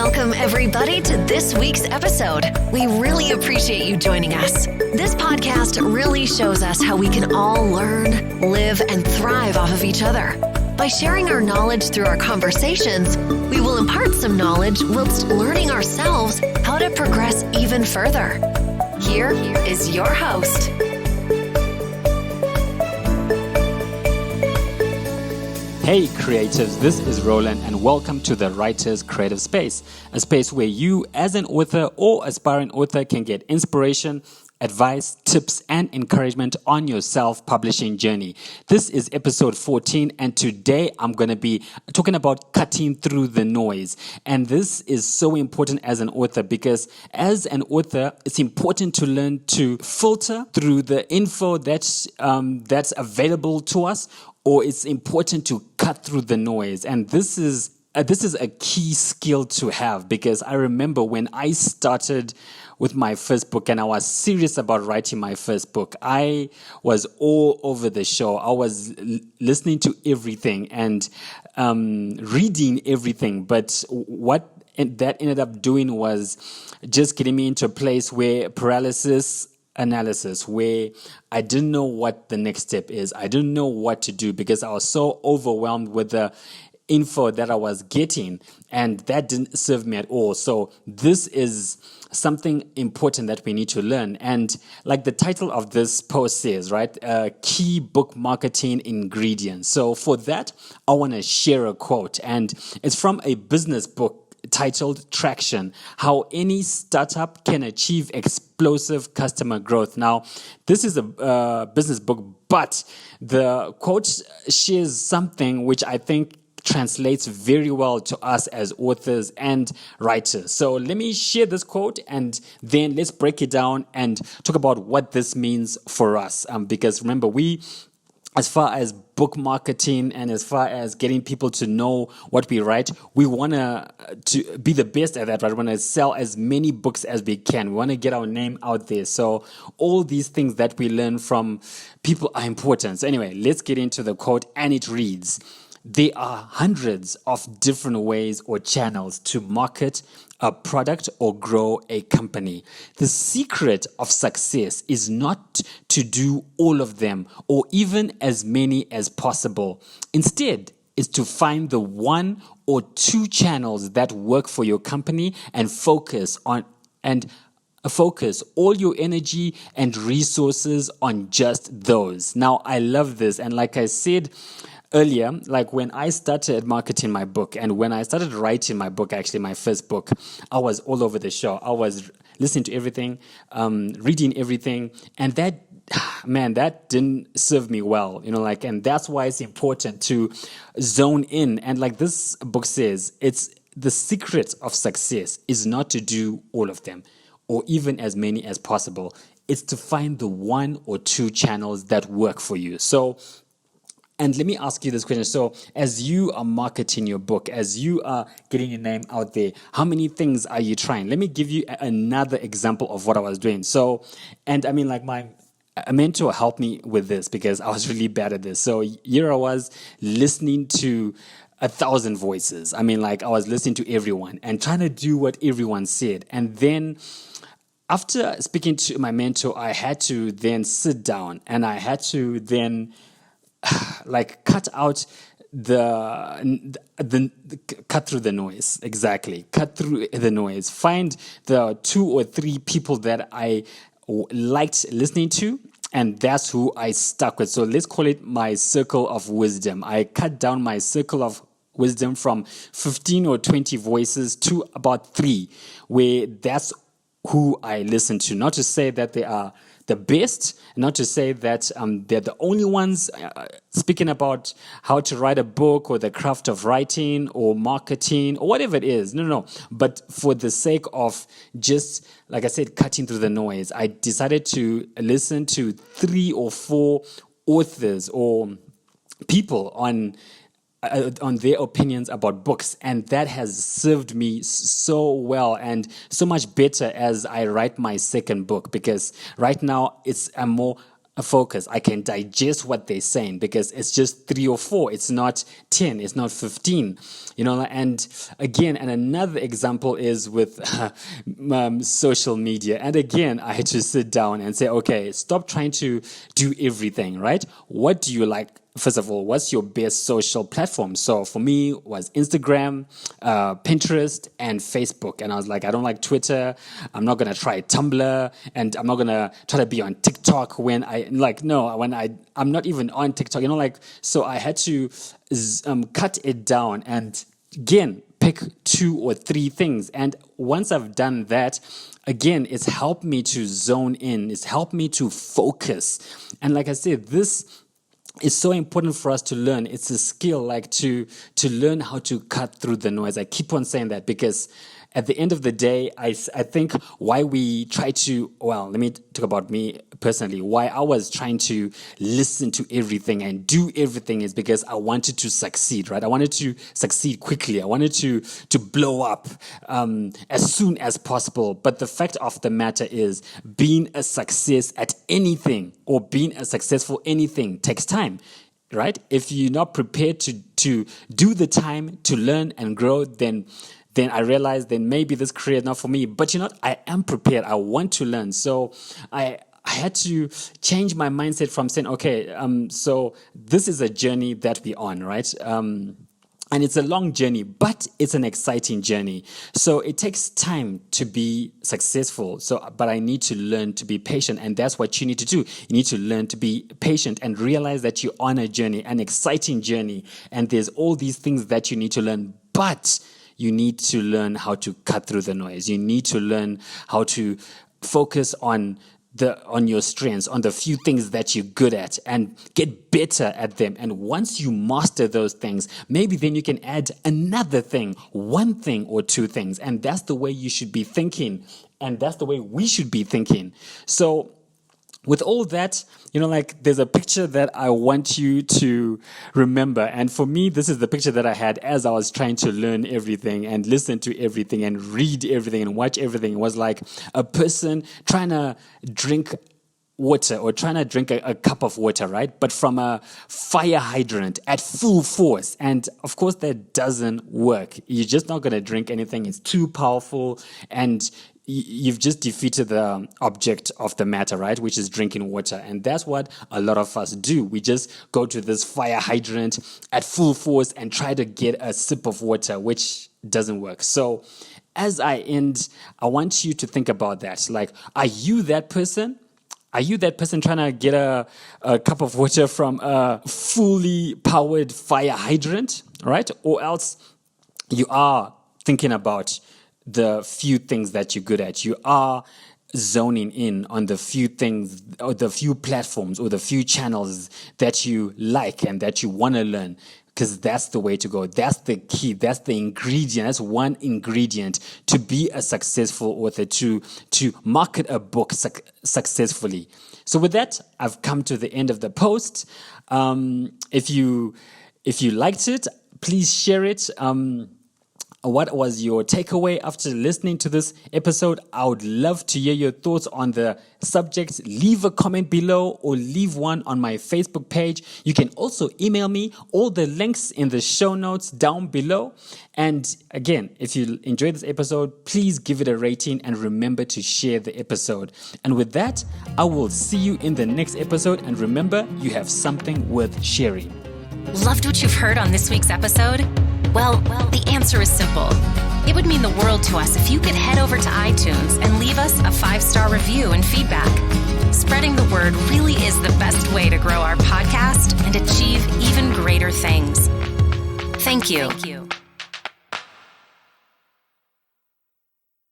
Welcome, everybody, to this week's episode. We really appreciate you joining us. This podcast really shows us how we can all learn, live, and thrive off of each other. By sharing our knowledge through our conversations, we will impart some knowledge whilst learning ourselves how to progress even further. Here is your host. Hey creatives, this is Roland and welcome to the Writer's Creative Space, a space where you as an author or aspiring author can get inspiration, advice, tips, and encouragement on your self-publishing journey. This is episode 14 and today I'm going to be talking about cutting through the noise. And this is so important as an author because as an author, it's important to learn to filter through the info that's available to us, or it's important to cut through the noise. And this is a key skill to have because I remember when I started with my first book and I was serious about writing my first book, I was all over the show. I was listening to everything and reading everything. But what that ended up doing was just getting me into a place where analysis where I didn't know what the next step is. I didn't know what to do because I was so overwhelmed with the info that I was getting and that didn't serve me at all. So this is something important that we need to learn. And like the title of this post says, right, key book marketing ingredients. So for that, I want to share a quote and it's from a business book titled Traction, How Any Startup Can Achieve Explosive Customer Growth. Now, this is a business book, but the quote shares something which I think translates very well to us as authors and writers. So let me share this quote and then let's break it down and talk about what this means for us. Because remember, as far as book marketing and as far as getting people to know what we write, we want to be the best at that, right? We want to sell as many books as we can. We want to get our name out there. So all these things that we learn from people are important. So anyway, let's get into the quote and it reads, "There are hundreds of different ways or channels to market a product or grow a company. The secret of success is not to do all of them or even as many as possible. Instead, is to find the one or two channels that work for your company and focus all your energy and resources on just those." Now, I love this. And like I said earlier, like when I started marketing my book and when I started writing my book, actually my first book, I was all over the show. I was listening to everything, reading everything, and that didn't serve me well, and that's why it's important to zone in. And like this book says, it's the secret of success is not to do all of them or even as many as possible. It's to find the one or two channels that work for you. And let me ask you this question. So as you are marketing your book, as you are getting your name out there, how many things are you trying? Let me give you another example of what I was doing. So, and I mean, like a mentor helped me with this because I was really bad at this. So here I was listening to 1,000 voices. I mean, like I was listening to everyone and trying to do what everyone said. And then after speaking to my mentor, I had to then sit down and I had to then cut out cut through the noise. Exactly. Cut through the noise. Find the 2 or 3 people that I liked listening to, and that's who I stuck with. So let's call it my circle of wisdom. I cut down my circle of wisdom from 15 or 20 voices to about 3, where that's who I listen to. Not to say that they are the best, not to say that they're the only ones speaking about how to write a book or the craft of writing or marketing or whatever it is. No. But for the sake of just, like I said, cutting through the noise, I decided to listen to 3 or 4 authors or people on their opinions about books, and that has served me so well and so much better as I write my second book, because right now I'm more focus. I can digest what they're saying because it's just 3 or 4. It's not 10. It's not 15. And again, and another example is with social media. And again, I had to sit down and say, okay, stop trying to do everything, right? What do you like? First of all, what's your best social platform? So for me, it was Instagram, Pinterest, and Facebook. And I was like, I don't like Twitter. I'm not going to try Tumblr. And I'm not going to try to be on TikTok I'm not even on TikTok. So I had to cut it down and, again, pick 2 or 3 things. And once I've done that, again, it's helped me to zone in. It's helped me to focus. And like I said, this is so important for us to learn. It's a skill, to learn how to cut through the noise. I keep on saying that because at the end of the day, I think why we try to, let me talk about me personally, why I was trying to listen to everything and do everything is because I wanted to succeed, right? I wanted to succeed quickly. I wanted to blow up as soon as possible. But the fact of the matter is being a success at anything or being a successful anything takes time. Right? If you're not prepared to do the time to learn and grow, then I realized then maybe this career is not for me. But I am prepared. I want to learn. So I had to change my mindset from saying, okay, so this is a journey that we're on, right? And it's a long journey, but it's an exciting journey. So it takes time to be successful. But I need to learn to be patient. And that's what you need to do. You need to learn to be patient and realize that you're on a journey, an exciting journey. And there's all these things that you need to learn. But you need to learn how to cut through the noise. You need to learn how to focus on your strengths, on the few things that you're good at and get better at them. And once you master those things, maybe then you can add another thing, 1 thing or 2 things. And that's the way you should be thinking. And that's the way we should be thinking. So with all that, there's a picture that I want you to remember. And for me, this is the picture that I had as I was trying to learn everything and listen to everything and read everything and watch everything. It was like a person trying to drink water or trying to drink a cup of water, right? But from a fire hydrant at full force. And of course, that doesn't work. You're just not going to drink anything. It's too powerful. And you've just defeated the object of the matter, right? Which is drinking water. And that's what a lot of us do. We just go to this fire hydrant at full force and try to get a sip of water, which doesn't work. So as I end, I want you to think about that. Are you that person? Are you that person trying to get a cup of water from a fully powered fire hydrant, right? Or else you are thinking about the few things that you're good at. You are zoning in on the few things or the few platforms or the few channels that you like and that you want to learn, because that's the way to go. That's the key. That's the ingredient. That's one ingredient to be a successful author, to market a book successfully. So with that, I've come to the end of the post. If you liked it, please share it. What was your takeaway after listening to this episode? I would love to hear your thoughts on the subject. Leave a comment below or leave one on my Facebook page. You can also email me. All the links in the show notes down below. And again, if you enjoyed this episode, please give it a rating and remember to share the episode. And with that, I will see you in the next episode. And remember, you have something worth sharing. Loved what you've heard on this week's episode? Well, the answer is simple. It would mean the world to us if you could head over to iTunes and leave us a 5-star review and feedback. Spreading the word really is the best way to grow our podcast and achieve even greater things. Thank you.